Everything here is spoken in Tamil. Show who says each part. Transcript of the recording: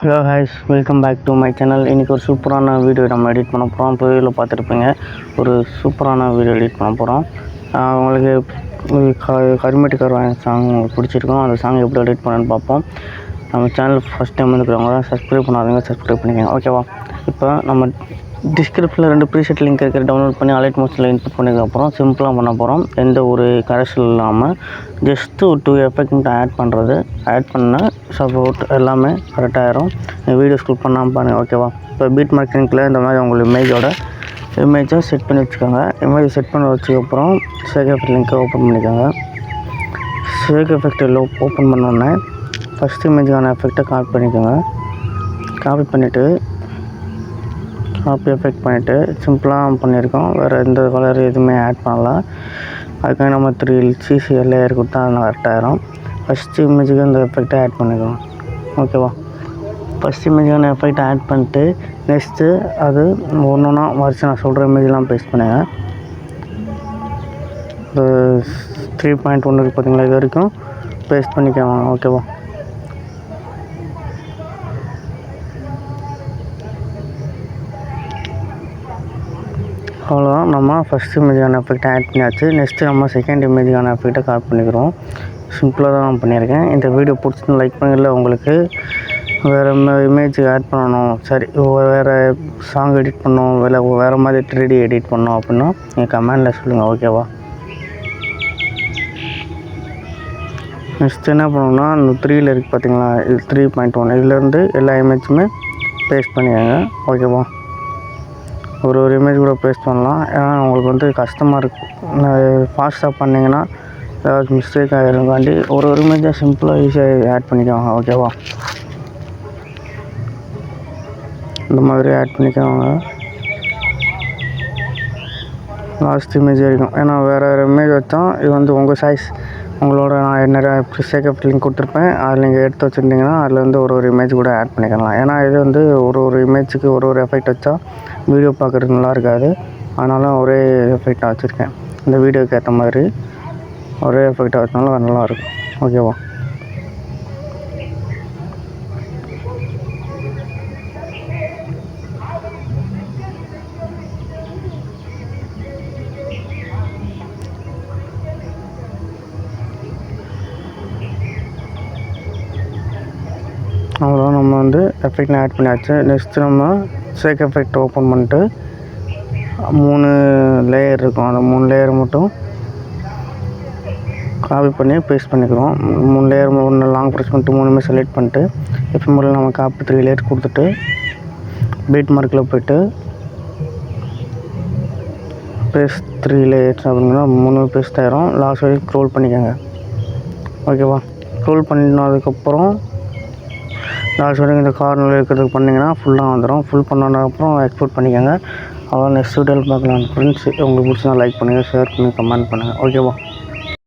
Speaker 1: Hello hi's, welcome back to my channel. இன்றைக்கி ஒரு சூப்பரான வீடியோ நம்ம எடிட் பண்ண போகிறோம். இப்போ வீடியோவில் பார்த்துருப்பீங்க, ஒரு சூப்பரான வீடியோ எடிட் பண்ண போகிறோம். உங்களுக்கு கருமேட்டுக்கார் சாங் உங்களுக்கு பிடிச்சிருக்கோம். அந்த சாங் எப்படி எடிட் பண்ணணுன்னு பார்ப்போம். நம்ம சேனல் ஃபஸ்ட் டைம் வந்துக்கிறவங்க சப்ஸ்கிரைப் பண்ணாதவங்க சப்ஸ்கிரைப் பண்ணிக்கோங்க, ஓகேவா? இப்போ நம்ம டிஸ்கிரிப்ஷனில் 2 ப்ரீசெட் லிங்க் இருக்கிற டவுன்லோட் பண்ணி அலைட் மோட்ஸில் இன்புட் பண்ணதுக்கப்புறம் சிம்பிளாக பண்ண போகிறோம். எந்த ஒரு கரெக்ஷன் இல்லாமல் ஜஸ்ட்டு ஒரு 2 எஃபெக்ட் மட்டும் ஆட் பண்ணால் சப்போர்ட் எல்லாமே கரெக்டாகிடும். வீடியோ ஸ்கிப் பண்ணாமல் பாருங்கள், ஓகேவா? இப்போ பீட் மார்க்கிங்கில் இந்த மாதிரி உங்களுக்கு இமேஜை செட் பண்ணி வச்சுக்கோங்க. இமேஜ் செட் பண்ணி வச்சதுக்கப்புறம் ஷேக் எஃபெக்ட் லிங்க்கை ஓப்பன் பண்ணிக்கோங்க. ஷேக் எஃபெக்டில் ஓப்பன் பண்ணோன்னே ஃபஸ்ட் இமேஜுக்கான எஃபெக்டை காப்பி பண்ணிக்கோங்க. காப்பி எஃபெக்ட் பண்ணிவிட்டு சிம்பிளாக பண்ணியிருக்கோம். வேறு எந்த கலர் எதுவுமே ஆட் பண்ணல. அதுக்காக நம்ம 3 CC லேயர் கொடுத்தா அது கரெக்டாகிடும். ஃபஸ்ட்டு இமேஜுக்கு இந்த எஃபெக்டை ஆட் பண்ணிக்கலாம், ஓகேவா? ஃபஸ்ட் இமேஜுக்கான எஃபெக்ட் ஆட் பண்ணிட்டு நெக்ஸ்ட்டு அது ஒன்றா வரிசை நான் சொல்கிற இமேஜெலாம் பேஸ்ட் பண்ணுங்கள். ஒரு 3.1 இருக்குது பார்த்தீங்களா, இது வரைக்கும் பேஸ்ட் பண்ணிக்கோங்க, ஓகேவா? அவ்வளோதான். நம்ம ஃபஸ்ட் இமேஜுக்கான எஃபெக்டை ஆட் பண்ணியாச்சு. நெக்ஸ்ட்டு நம்ம செகண்ட் இமேஜுக்கான எஃபெக்டை காப்பி பண்ணிக்கிறோம். சிம்பிளாக தான் நான் பண்ணியிருக்கேன். இந்த வீடியோ பிடிச்சிருந்து லைக் பண்ணல. உங்களுக்கு வேறு இமேஜ் ஆட் பண்ணணும், சரி வேறு சாங் எடிட் பண்ணணும், வேறு மாதிரி 3D எடிட் பண்ணணும் அப்படின்னா நீங்கள் கமெண்டில் சொல்லுங்கள், ஓகேவா? நெக்ஸ்ட் என்ன பண்ணணும்னா, இந்த 3ல் இருக்குது பார்த்தீங்களா, இது 3.1 இதுலேருந்து எல்லா இமேஜுமே பேஸ்ட் பண்ணிக்கோங்க, ஓகேவா? ஒரு இமேஜ் கூட பேஸ்ட் பண்ணலாம். ஏன்னா உங்களுக்கு கஷ்டமாக இருக்குது, ஃபாஸ்ட்டாக பண்ணிங்கன்னா ஏதாவது மிஸ்டேக் ஆகிருக்காண்டி ஒரு இமேஜாக சிம்பிளாக ஈஸியாக ஆட் பண்ணிக்குவாங்க, ஓகேவா? இந்த மாதிரி ஆட் பண்ணிக்குவாங்க லாஸ்ட் இமேஜ் வரைக்கும். ஏன்னா வேறு இமேஜ் வச்சா இது உங்கள் சைஸ் உங்களோட நான் நிறையா ஷேக் எஃபெக்ட் லிங்க் கொடுத்துருப்பேன். அதில் நீங்கள் எடுத்து வச்சுருந்தீங்கன்னா அதில் ஒரு இமேஜ் கூட ஆட் பண்ணிக்கலாம். ஏன்னா இது ஒரு இமேஜுக்கு ஒரு எஃபெக்ட் வச்சா வீடியோ பார்க்குறதுக்கு நல்லா இருக்காது. அதனால் ஒரே எஃபெக்டாக வச்சுருக்கேன். இந்த வீடியோக்கு ஏற்ற மாதிரி ஒரே எஃபெக்டாக வச்சனால நல்லாயிருக்கும், ஓகேவா? அவ்வளோ நம்ம எஃபெக்ட் ஆட் பண்ணியாச்சு. நெக்ஸ்ட்டு நம்ம ஷேக் எஃபெக்ட் ஓப்பன் பண்ணிட்டு 3 லேயர் இருக்கும், அந்த 3 லேயர் மட்டும் காப்பி பண்ணி பேஸ்ட் பண்ணிக்கிறோம். 3 லேயர் லாங் ப்ரெஸ் பண்ணிட்டு 3மே செலக்ட் பண்ணிட்டு எஃப்எம்மில் நம்ம காப்பி 3 லேயர் கொடுத்துட்டு பீட் மார்க்கில் போய்ட்டு பேஸ்ட் 3 லேயர்ஸ் அப்படின்னா 3 பேஸ்ட் ஆயிரும். லாஸ்ட் வரைக்கும் ஸ்க்ரோல் பண்ணிக்கோங்க, ஓகேவா? ஸ்க்ரோல் பண்ணினதுக்கப்புறம் லாஸ்ட் வரைக்கும் இந்த கார்னரில் இருக்கிறதுக்கு பண்ணிங்கன்னா ஃபுல்லாக வந்துடும். ஃபுல் பண்ணதுக்கப்புறம் எக்ஸ்போர்ட் பண்ணிக்கோங்க. அவ்வளோ நெக்ஸ்ட் வீடியோவில் பார்க்கலாம் ஃப்ரெண்ட்ஸ். உங்களுக்கு பிடிச்சா லைக் பண்ணுங்கள், ஷேர் பண்ணுங்கள், கமெண்ட் பண்ணுங்கள், ஓகேவா?